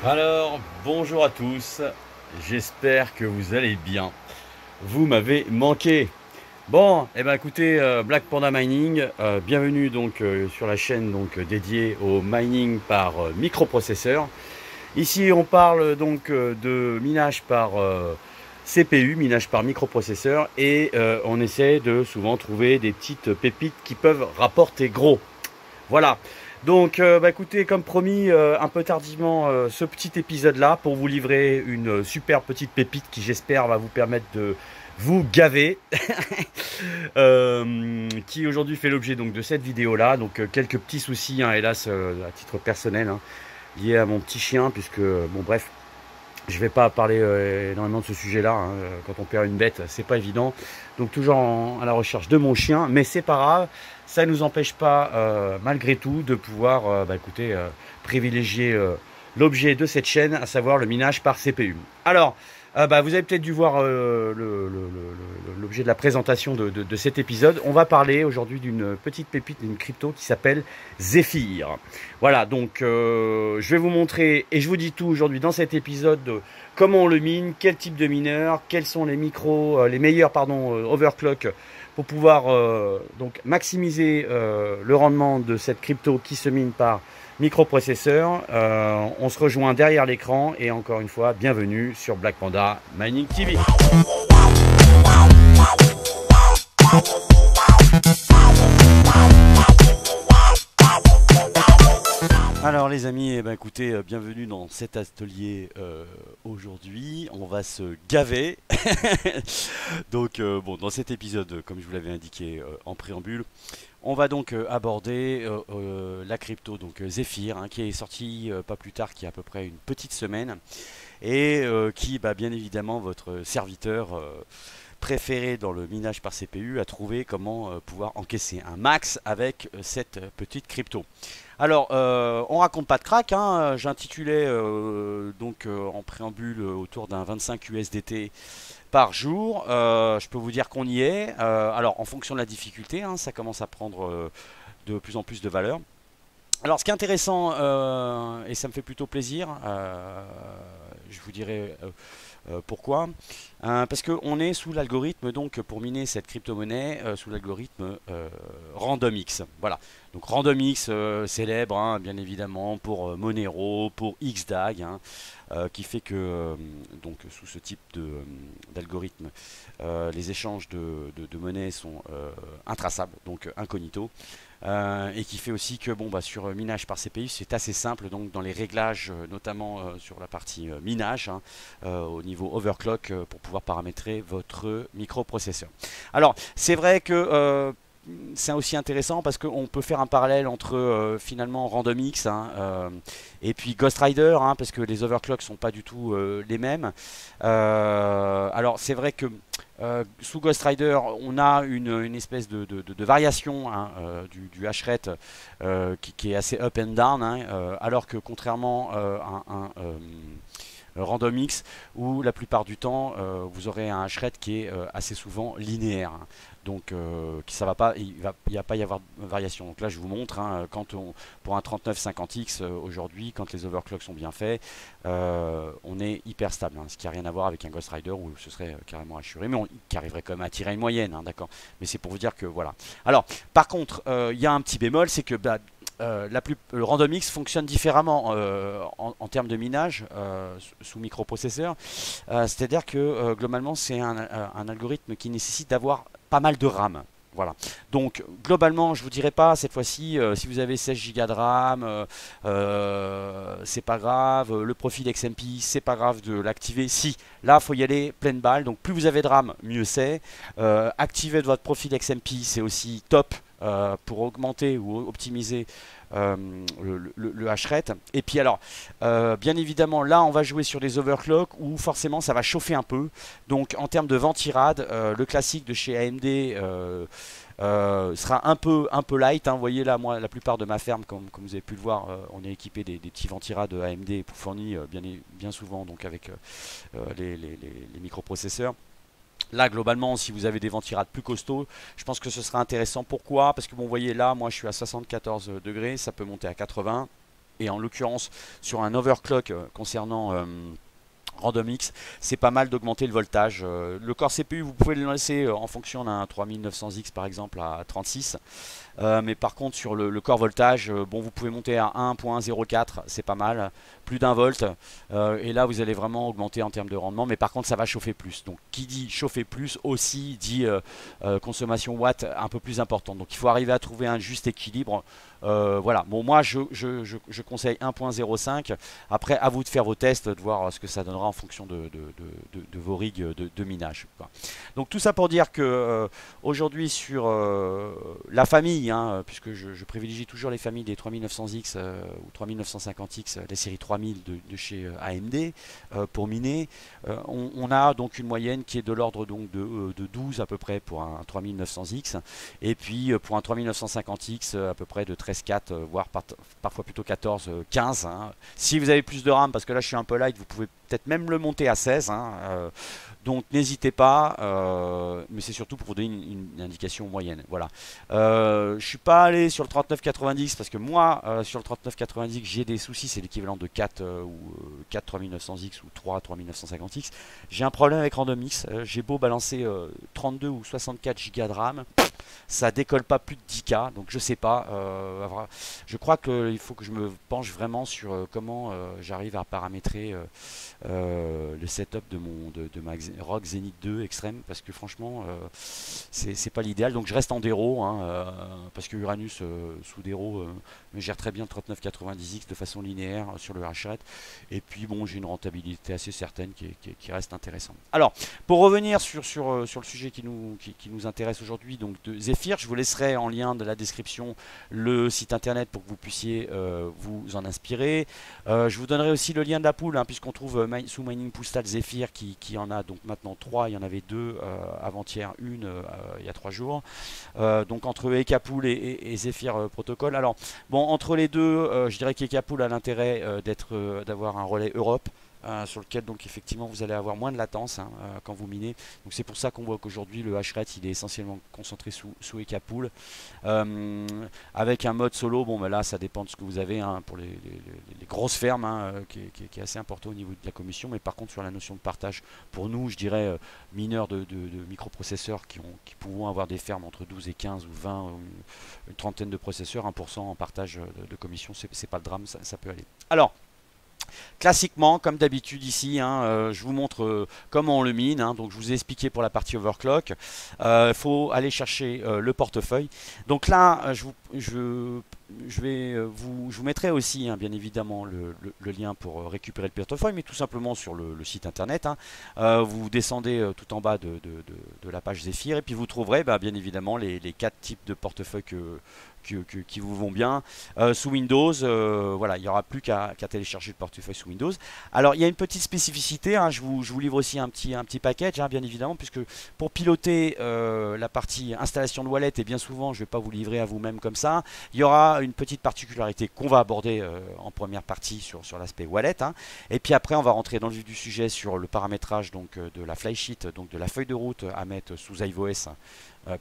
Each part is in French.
Alors, bonjour à tous, j'espère que vous allez bien. Vous m'avez manqué. Bon, eh ben écoutez, Black Panda Mining, bienvenue donc sur la chaîne donc dédiée au mining par microprocesseur. Ici, on parle donc de minage par CPU, minage par microprocesseur, et on essaie de souvent trouver des petites pépites qui peuvent rapporter gros. Voilà. Donc, écoutez, comme promis, un peu tardivement, ce petit épisode-là pour vous livrer une super petite pépite qui, j'espère, va vous permettre de vous gaver, qui aujourd'hui fait l'objet donc de cette vidéo-là. Donc, quelques petits soucis, hein, hélas, à titre personnel, hein, liés à mon petit chien, puisque, bon, bref, je vais pas parler énormément de ce sujet-là, hein. Quand on perd une bête, c'est pas évident. Donc toujours à la recherche de mon chien, mais c'est pas grave. Ça ne nous empêche pas, malgré tout, de pouvoir, écoutez, privilégier l'objet de cette chaîne, à savoir le minage par CPU. Alors, vous avez peut-être dû voir l'objet de la présentation de cet épisode. On va parler aujourd'hui d'une petite pépite, d'une crypto qui s'appelle Zephyr. Voilà, donc je vais vous montrer, et je vous dis tout aujourd'hui dans cet épisode, de comment on le mine, quel type de mineur, quels sont les les meilleurs overclock pour pouvoir donc maximiser le rendement de cette crypto qui se mine par microprocesseur. On se rejoint derrière l'écran et encore une fois, bienvenue sur Black Panda Mining TV. Alors les amis, écoutez, bienvenue dans cet atelier aujourd'hui. On va se gaver. Donc bon, dans cet épisode, comme je vous l'avais indiqué en préambule, on va donc aborder la crypto donc Zephyr, hein, qui est sortie pas plus tard qu'il y a à peu près une petite semaine, et qui, bien évidemment, votre serviteur préféré dans le minage par CPU a trouvé comment pouvoir encaisser un max avec cette petite crypto. Alors, on raconte pas de crack, hein. J'intitulais en préambule autour d'un 25 USDT par jour. Je peux vous dire qu'on y est. Alors, en fonction de la difficulté, hein, ça commence à prendre de plus en plus de valeur. Alors, ce qui est intéressant, et ça me fait plutôt plaisir, je vous dirai pourquoi. Parce qu'on est sous l'algorithme, donc pour miner cette crypto-monnaie, sous l'algorithme RandomX. Voilà. Donc RandomX, célèbre, hein, bien évidemment, pour Monero, pour XDAG, hein, qui fait que donc sous ce type d'algorithme, les échanges de monnaie sont intraçables, donc incognito. Et qui fait aussi que sur minage par CPU, c'est assez simple, donc dans les réglages, notamment sur la partie minage, hein, au niveau overclock, pour pouvoir paramétrer votre microprocesseur. Alors c'est vrai que c'est aussi intéressant parce qu'on peut faire un parallèle entre finalement RandomX, hein, et puis Ghost Rider, hein, parce que les overclocks sont pas du tout les mêmes. Alors c'est vrai que sous Ghost Rider, on a une espèce de variation, hein, du hash rate qui est assez up and down, hein, alors que contrairement à un RandomX, où la plupart du temps vous aurez un hash rate qui est assez souvent linéaire, hein. Donc ça va pas, il va pas y avoir de variation. Donc là je vous montre, hein, pour un 3950X aujourd'hui, quand les overclocks sont bien faits, on est hyper stable, hein, ce qui n'a rien à voir avec un Ghost Rider où ce serait carrément assuré, mais qui arriverait quand même à tirer une moyenne, hein, d'accord. Mais c'est pour vous dire que voilà. Alors par contre, il y a un petit bémol, c'est que le RandomX fonctionne différemment en termes de minage sous microprocesseur. C'est-à-dire que globalement c'est un algorithme qui nécessite d'avoir pas mal de RAM. Voilà. Donc globalement, je vous dirais pas cette fois-ci, si vous avez 16 Go de RAM, c'est pas grave. Le profil XMP, c'est pas grave de l'activer. Si, là, faut y aller pleine balle. Donc plus vous avez de RAM, mieux c'est. Activer votre profil XMP, c'est aussi top pour augmenter ou optimiser le hash rate. Et puis alors, bien évidemment, là on va jouer sur des overclocks où forcément ça va chauffer un peu. Donc en termes de ventirad, le classique de chez AMD sera un peu light, hein. Vous voyez là, moi, la plupart de ma ferme, comme vous avez pu le voir, on est équipé des petits ventirad AMD fournis bien souvent donc avec les microprocesseurs. Là, globalement, si vous avez des ventirades plus costauds, je pense que ce sera intéressant. Pourquoi? Parce que bon, vous voyez là, moi je suis à 74 degrés, ça peut monter à 80. et en l'occurrence sur un overclock concernant RandomX, c'est pas mal d'augmenter le voltage. Le corps CPU, vous pouvez le laisser en fonction d'un 3900X par exemple à 36. Mais par contre sur le corps voltage, bon, vous pouvez monter à 1.04, c'est pas mal, plus d'un volt. Et là vous allez vraiment augmenter en termes de rendement, mais par contre ça va chauffer plus. Donc qui dit chauffer plus aussi dit consommation watt un peu plus importante. Donc il faut arriver à trouver un juste équilibre. Voilà, bon moi je conseille 1.05. Après à vous de faire vos tests, de voir ce que ça donnera en fonction de vos rigs de minage, quoi. Donc tout ça pour dire que aujourd'hui sur la famille, hein, puisque je privilégie toujours les familles des 3900X ou 3950X, les séries 3000 de chez AMD pour miner, on a donc une moyenne qui est de l'ordre donc de 12 à peu près pour un 3900X, et puis pour un 3950X à peu près de 13,4 voire parfois plutôt 14-15, hein. Si vous avez plus de RAM, parce que là je suis un peu light, vous pouvez peut-être même le monter à 16, hein, donc n'hésitez pas, mais c'est surtout pour vous donner une indication moyenne. Voilà. Je suis pas allé sur le 3990 parce que moi sur le 3990 j'ai des soucis, c'est l'équivalent de 4 ou 4 3900X ou 3 3950X. J'ai un problème avec RandomX, j'ai beau balancer 32 ou 64 Go de RAM, ça décolle pas plus de 10K, donc je sais pas. Je crois qu'il faut que je me penche vraiment sur comment j'arrive à paramétrer le setup de ma ROG Zenith 2 Extreme, parce que franchement c'est pas l'idéal. Donc je reste en déro, hein, parce que Uranus sous déro me gère très bien le 3990X de façon linéaire sur le Hachette, et puis bon, j'ai une rentabilité assez certaine qui reste intéressante. Alors pour revenir sur le sujet qui nous intéresse aujourd'hui, donc de Zephyr, je vous laisserai en lien de la description le site internet pour que vous puissiez vous en inspirer. Je vous donnerai aussi le lien de la pool, hein, puisqu'on trouve sous Mining Postal Zephyr qui en a donc maintenant 3, il y en avait 2 avant-hier, une il y a 3 jours. Donc entre Ekapool et Zephyr Protocol. Alors bon, entre les deux, je dirais qu'Ekapool a l'intérêt d'avoir un relais Europe, sur lequel donc effectivement vous allez avoir moins de latence, hein, quand vous minez. Donc c'est pour ça qu'on voit qu'aujourd'hui le hashrate il est essentiellement concentré sous Ekapool, avec un mode solo. Bon ben là ça dépend de ce que vous avez, hein, pour les grosses fermes, hein, qui est assez important au niveau de la commission. Mais par contre sur la notion de partage, pour nous je dirais mineurs de microprocesseurs qui pourront avoir des fermes entre 12 et 15 ou 20 ou une trentaine de processeurs, 1% en partage de commission, c'est pas le drame, ça peut aller. Alors classiquement, comme d'habitude ici, hein, je vous montre comment on le mine, hein. Donc je vous ai expliqué pour la partie overclock. Il faut aller chercher le portefeuille. Donc là, je vous mettrai aussi, hein, bien évidemment le lien pour récupérer le portefeuille, mais tout simplement sur le site internet, hein. Vous descendez tout en bas de la page Zephyr, et puis vous trouverez bien évidemment les 4 types de portefeuilles qui vous vont bien. Sous Windows, voilà, il n'y aura plus qu'à télécharger le portefeuille sous Windows. Alors il y a une petite spécificité, hein, je vous livre aussi un petit package, hein, bien évidemment, puisque pour piloter la partie installation de wallet, et bien souvent je ne vais pas vous livrer à vous-même comme ça, il y aura une petite particularité qu'on va aborder en première partie sur l'aspect wallet, hein. Et puis après on va rentrer dans le vif du sujet sur le paramétrage donc de la flysheet, donc de la feuille de route à mettre sous iOS,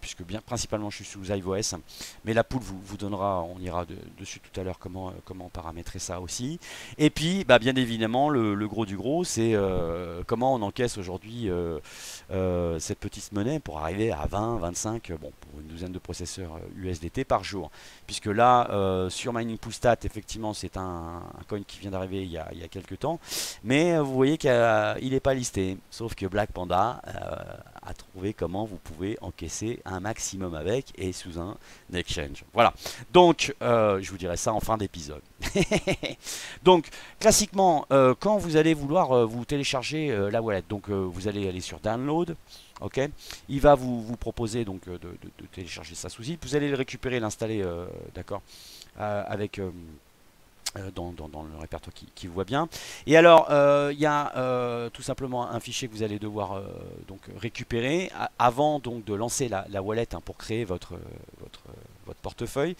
puisque principalement je suis sous iOS, mais la pool vous donnera, on ira dessus tout à l'heure comment paramétrer ça aussi. Et puis bien évidemment le gros du gros, c'est comment on encaisse aujourd'hui cette petite monnaie pour arriver à 20, 25, bon, pour une douzaine de processeurs USDT par jour. Puisque là, sur Mining Pool Stat, effectivement, c'est un coin qui vient d'arriver il y a quelques temps, mais vous voyez qu'il n'est pas listé. Sauf que Black Panda a trouvé comment vous pouvez encaisser un maximum avec, et sous un exchange. Voilà. Donc, je vous dirai ça en fin d'épisode. Donc, classiquement, quand vous allez vouloir vous télécharger la wallet, donc vous allez aller sur Download. Ok, il va vous proposer donc de télécharger ça sous zip. Vous allez le récupérer, l'installer, d'accord, avec dans le répertoire qui vous voit bien. Et alors il y a tout simplement un fichier que vous allez devoir donc récupérer avant donc de lancer la wallet, hein, pour créer votre portefeuille.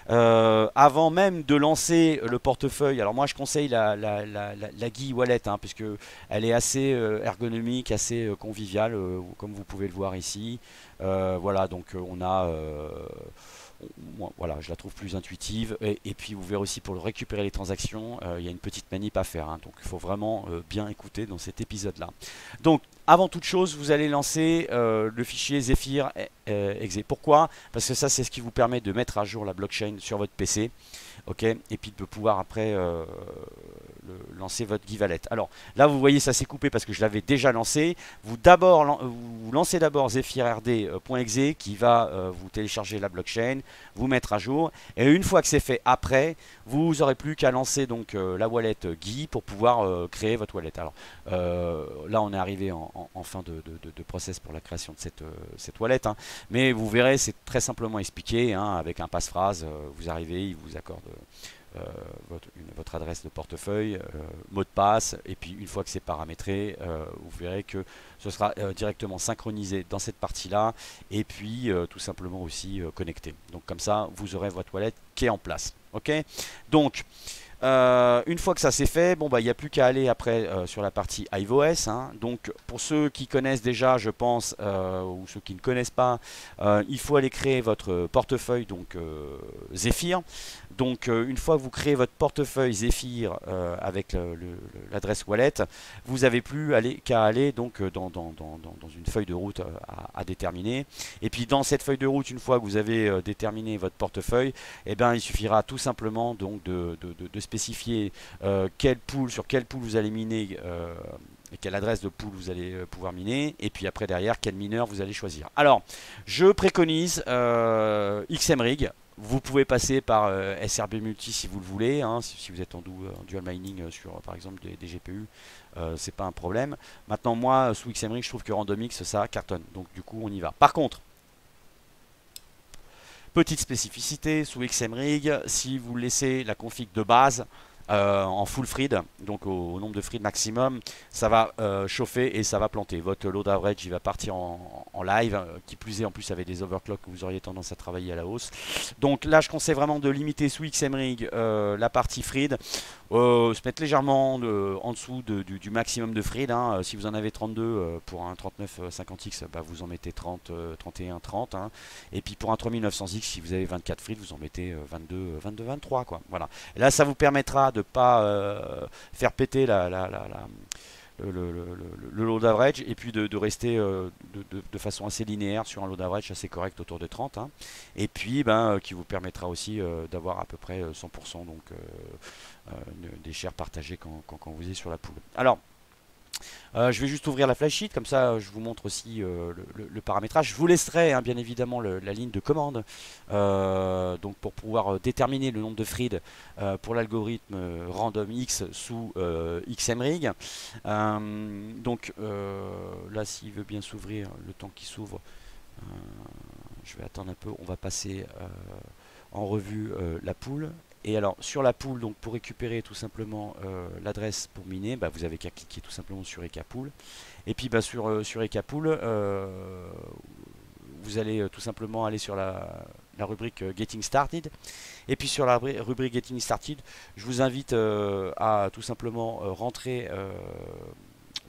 Avant même de lancer le portefeuille, alors moi je conseille la GUI Wallet, hein, puisque elle est assez ergonomique, assez conviviale, comme vous pouvez le voir ici. Voilà, donc on a moi, voilà, je la trouve plus intuitive. Et puis vous verrez aussi pour récupérer les transactions, il y a une petite manip à faire, hein. Donc il faut vraiment bien écouter dans cet épisode-là. Donc avant toute chose, vous allez lancer le fichier Zephyr exe. Pourquoi? Parce que ça, c'est ce qui vous permet de mettre à jour la blockchain sur votre PC. Ok, et puis de pouvoir après lancer votre Givalet. Alors là, vous voyez, ça s'est coupé parce que je l'avais déjà lancé. Vous lancez d'abord zephyrrd.exe qui va vous télécharger la blockchain, vous mettre à jour. Et une fois que c'est fait après, vous n'aurez plus qu'à lancer donc la wallet Gui pour pouvoir créer votre wallet. Alors là, on est arrivé en fin de process pour la création de cette wallet, hein. Mais vous verrez, c'est très simplement expliqué, hein, avec un passe-phrase. Vous arrivez, il vous accorde votre adresse de portefeuille, mot de passe, et puis une fois que c'est paramétré, vous verrez que ce sera directement synchronisé dans cette partie-là, et puis tout simplement aussi connecté. Donc comme ça, vous aurez votre wallet qui est en place. Ok. Donc une fois que ça c'est fait, bon bah il n'y a plus qu'à aller après sur la partie iOS, hein. Donc pour ceux qui connaissent déjà, je pense, ou ceux qui ne connaissent pas, il faut aller créer votre portefeuille, donc Zephyr. Donc une fois que vous créez votre portefeuille Zephyr avec l'adresse wallet, vous n'avez plus qu'à aller donc dans une feuille de route à déterminer. Et puis dans cette feuille de route, une fois que vous avez déterminé votre portefeuille, eh bien, il suffira tout simplement donc de spécifier sur quelle pool vous allez miner et quelle adresse de pool vous allez pouvoir miner, et puis après derrière quel mineur vous allez choisir. Alors je préconise XMRig. Vous pouvez passer par SRB Multi si vous le voulez, hein, si vous êtes en dual mining sur par exemple des GPU, c'est pas un problème. Maintenant moi sous XMRig je trouve que RandomX ça cartonne, donc du coup on y va. Par contre, petite spécificité, sous XMRig, si vous laissez la config de base en full Fried, donc au nombre de Fried maximum, ça va chauffer et ça va planter. Votre load average il va partir en live, qui plus est en plus avec des overclocks que vous auriez tendance à travailler à la hausse. Donc là je conseille vraiment de limiter sous XMRig la partie Fried, se mettre légèrement en dessous du maximum de Fried, hein. Si vous en avez 32 pour un 3950X, bah, vous en mettez 30, 31, 30, hein. Et puis pour un 3900X, si vous avez 24 Fried, vous en mettez 22, 23 quoi. Voilà. Et là ça vous permettra de pas faire péter le load average, et puis de rester de façon assez linéaire sur un load average assez correct autour de 30, hein. Et puis qui vous permettra aussi d'avoir à peu près 100% donc, des shares partagés quand vous êtes sur la pool. Alors je vais juste ouvrir la flysheet, comme ça je vous montre aussi le paramétrage. Je vous laisserai bien évidemment la ligne de commande donc pour pouvoir déterminer le nombre de Fried pour l'algorithme RandomX sous XMRig. Donc là s'il veut bien s'ouvrir, le temps qu'il s'ouvre, je vais attendre un peu, on va passer en revue la pool. Et alors sur la pool, donc pour récupérer tout simplement l'adresse pour miner, vous avez qu'à cliquer tout simplement sur Ecapool. Et puis sur Ecapool, vous allez tout simplement aller sur la rubrique Getting Started. Et puis sur la rubrique Getting Started, je vous invite à tout simplement rentrer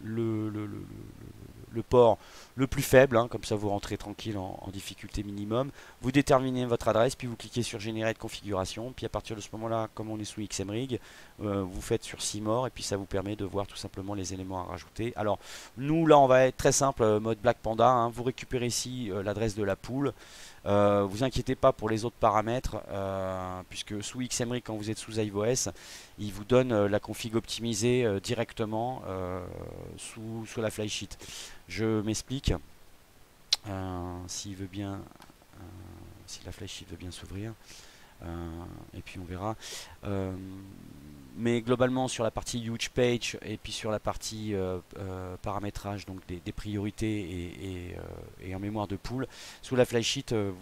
le port le plus faible, hein, comme ça vous rentrez tranquille en difficulté minimum, vous déterminez votre adresse, puis vous cliquez sur générer de configuration, puis à partir de ce moment là, comme on est sous XMRig, vous faites sur CMOR, et puis ça vous permet de voir tout simplement les éléments à rajouter. Alors nous là on va être très simple, mode Black Panda, hein, vous récupérez ici l'adresse de la pool. Vous inquiétez pas pour les autres paramètres, puisque sous XMRig, quand vous êtes sous iOS, il vous donne la config optimisée directement sous la flysheet. Je m'explique. S'il veut bien, si la flysheet veut bien s'ouvrir, et puis on verra. Mais globalement sur la partie huge page et puis sur la partie paramétrage donc des priorités et en mémoire de pool, sous la flysheet de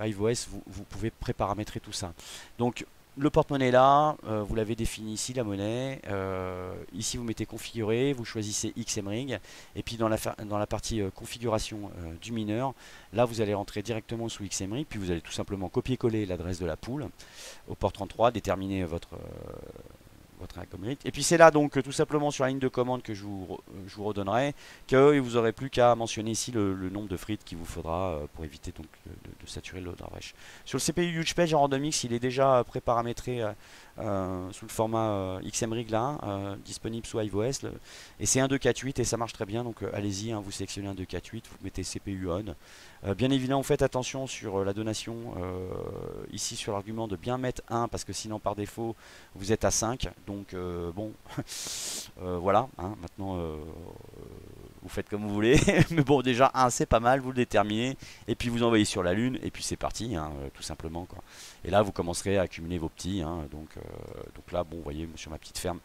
iOS vous pouvez préparamétrer tout ça. Donc le porte-monnaie là, vous l'avez défini ici, la monnaie. Ici vous mettez configurer, vous choisissez XMRig, et puis dans la partie configuration du mineur, là vous allez rentrer directement sous XMRig, puis vous allez tout simplement copier-coller l'adresse de la pool au port 33, déterminer votre algorithme. Et puis c'est là donc tout simplement sur la ligne de commande que je vous redonnerai, que vous n'aurez plus qu'à mentionner ici le nombre de Fried qu'il vous faudra pour éviter donc saturer le load rafresh. Sur le CPU HugePage en RandomX, il est déjà pré-paramétré sous le format XMRig là, disponible sous iOS. Et c'est un 2.4.8 et ça marche très bien. Donc allez-y, hein, vous sélectionnez un 2.4.8, vous mettez CPU on. Bien évidemment, faites attention sur la donation, ici sur l'argument de bien mettre 1 parce que sinon par défaut vous êtes à 5. Donc bon, voilà, hein, maintenant vous faites comme vous voulez. Mais bon, déjà 1 c'est pas mal, vous le déterminez et puis vous envoyez sur la lune et puis c'est parti, hein, tout simplement quoi. Et là vous commencerez à accumuler vos petits, hein, donc là bon, vous voyez sur ma petite ferme,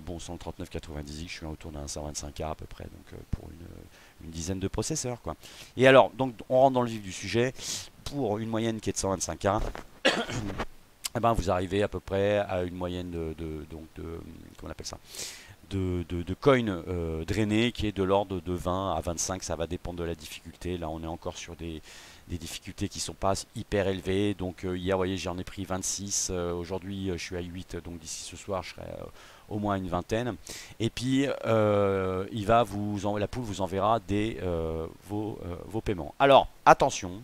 bon 139,90, je suis autour d'un 125K à peu près, donc pour une dizaine de processeurs quoi. Et alors, donc on rentre dans le vif du sujet. Pour une moyenne qui est de 125K, eh ben, vous arrivez à peu près à une moyenne comment on appelle ça, de coins drainés qui est de l'ordre de 20 à 25, ça va dépendre de la difficulté. Là on est encore sur des difficultés qui sont pas hyper élevées. Donc hier, vous voyez, j'en ai pris 26, aujourd'hui je suis à 8, donc d'ici ce soir je serai au moins une vingtaine. Et puis la poule vous enverra vos paiements. Alors attention,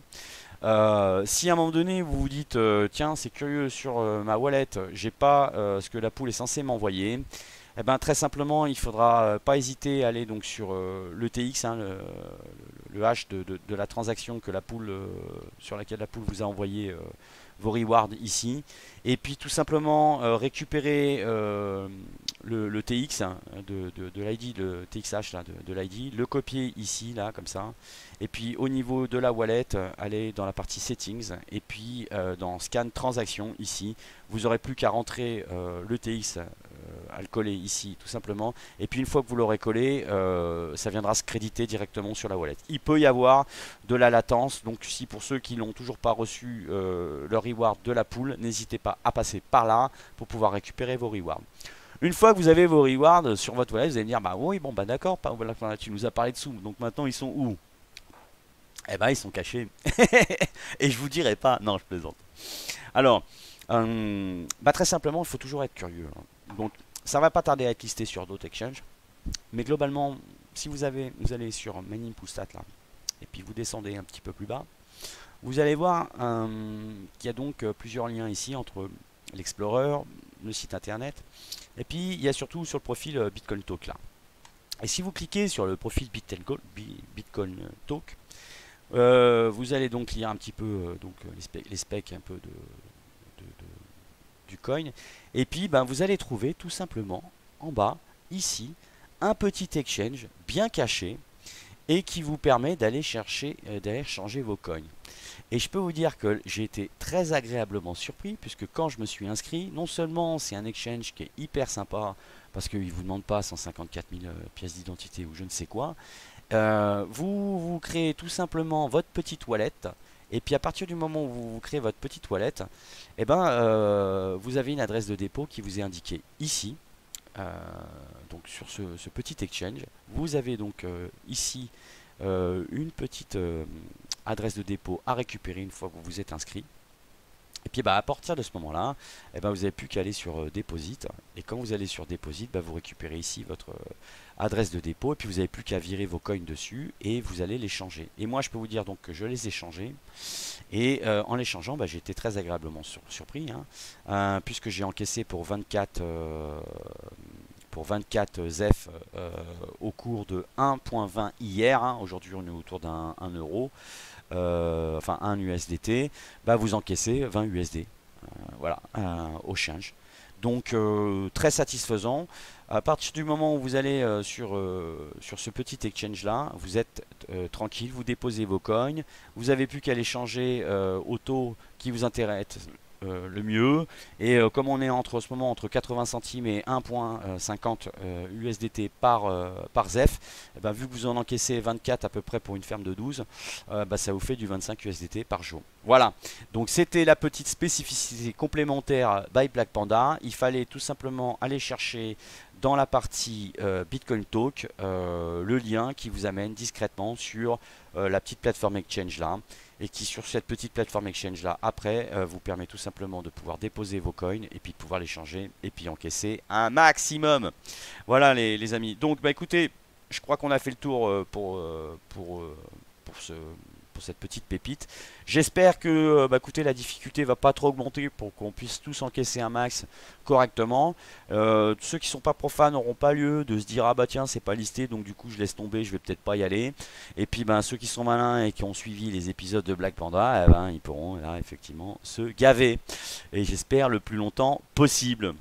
si à un moment donné vous vous dites tiens, c'est curieux, sur ma wallet j'ai pas ce que la poule est censée m'envoyer, eh ben, très simplement il faudra pas hésiter à aller donc sur le TX, hein, le hash de la transaction que la poule, sur laquelle la poule vous a envoyé vos rewards ici, et puis tout simplement récupérer le TX, hein, de l'ID, le TXH là, de l'ID, le copier ici là comme ça, et puis au niveau de la wallet, aller dans la partie settings, et puis dans scan transaction ici, vous n'aurez plus qu'à rentrer le TX, à le coller ici tout simplement, et puis une fois que vous l'aurez collé, ça viendra se créditer directement sur la wallet. Il peut y avoir de la latence, donc si pour ceux qui n'ont toujours pas reçu leur reward de la poule, n'hésitez pas à passer par là pour pouvoir récupérer vos rewards. Une fois que vous avez vos rewards sur votre wallet, vous allez me dire bah oui, bon bah d'accord, tu nous as parlé de sous, donc maintenant ils sont où? Eh ben ils sont cachés. Et je vous dirai pas, non je plaisante. Alors, très simplement, il faut toujours être curieux, hein. Donc ça va pas tarder à être listé sur d'autres exchanges, mais globalement, si vous allez sur Meinimpoolstat là, et puis vous descendez un petit peu plus bas, vous allez voir qu'il y a donc plusieurs liens ici entre l'Explorer, le site internet, et puis il y a surtout sur le profil Bitcoin Talk là. Et si vous cliquez sur le profil Bitcoin Talk, vous allez donc lire un petit peu les specs un peu du coin, et puis vous allez trouver tout simplement en bas ici un petit exchange bien caché et qui vous permet d'aller changer vos coins. Et je peux vous dire que j'ai été très agréablement surpris, puisque quand je me suis inscrit, non seulement c'est un exchange qui est hyper sympa parce qu'il ne vous demande pas 154 000 pièces d'identité ou je ne sais quoi, vous créez tout simplement votre petite wallet. Et puis à partir du moment où vous créez votre petite wallet, eh vous avez une adresse de dépôt qui vous est indiquée ici. Donc sur ce petit exchange, vous avez donc ici une petite adresse de dépôt à récupérer une fois que vous vous êtes inscrit. Et puis à partir de ce moment-là, vous n'avez plus qu'à aller sur Deposit. Et quand vous allez sur Deposit, vous récupérez ici votre adresse de dépôt. Et puis vous n'avez plus qu'à virer vos coins dessus et vous allez les changer. Et moi je peux vous dire donc que je les ai changés. Et en les changeant, j'ai été très agréablement surpris, hein, puisque j'ai encaissé pour 24 ZEF au cours de 1.20 hier, hein. Aujourd'hui on est autour d'un 1 euro, enfin 1 USDT, vous encaissez 20 USD, voilà, au change. Donc très satisfaisant. À partir du moment où vous allez sur ce petit exchange là, vous êtes tranquille, vous déposez vos coins, vous n'avez plus qu'à les changer au taux qui vous intéresse le mieux. Et comme on est en ce moment entre 80 centimes et 1.50 USDT par ZEF, vu que vous en encaissez 24 à peu près pour une ferme de 12, ça vous fait du 25 USDT par jour. Voilà, donc c'était la petite spécificité complémentaire by Black Panda. Il fallait tout simplement aller chercher dans la partie Bitcoin Talk le lien qui vous amène discrètement sur la petite plateforme exchange là, et qui sur cette petite plateforme exchange là après vous permet tout simplement de pouvoir déposer vos coins et puis de pouvoir les changer et puis encaisser un maximum. Voilà les amis, donc écoutez, je crois qu'on a fait le tour pour pour cette petite pépite. J'espère que écoutez, la difficulté va pas trop augmenter pour qu'on puisse tous encaisser un max correctement. Ceux qui sont pas profanes n'auront pas lieu de se dire ah bah tiens c'est pas listé donc du coup je laisse tomber, je vais peut-être pas y aller. Et puis ceux qui sont malins et qui ont suivi les épisodes de Black Panda, ils pourront là effectivement se gaver. Et j'espère le plus longtemps possible.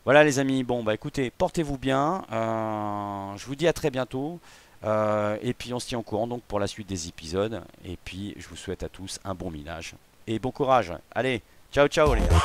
Voilà les amis, bon écoutez, portez-vous bien, je vous dis à très bientôt, et puis on se tient au courant donc pour la suite des épisodes, et puis je vous souhaite à tous un bon minage, et bon courage, allez, ciao ciao les gars.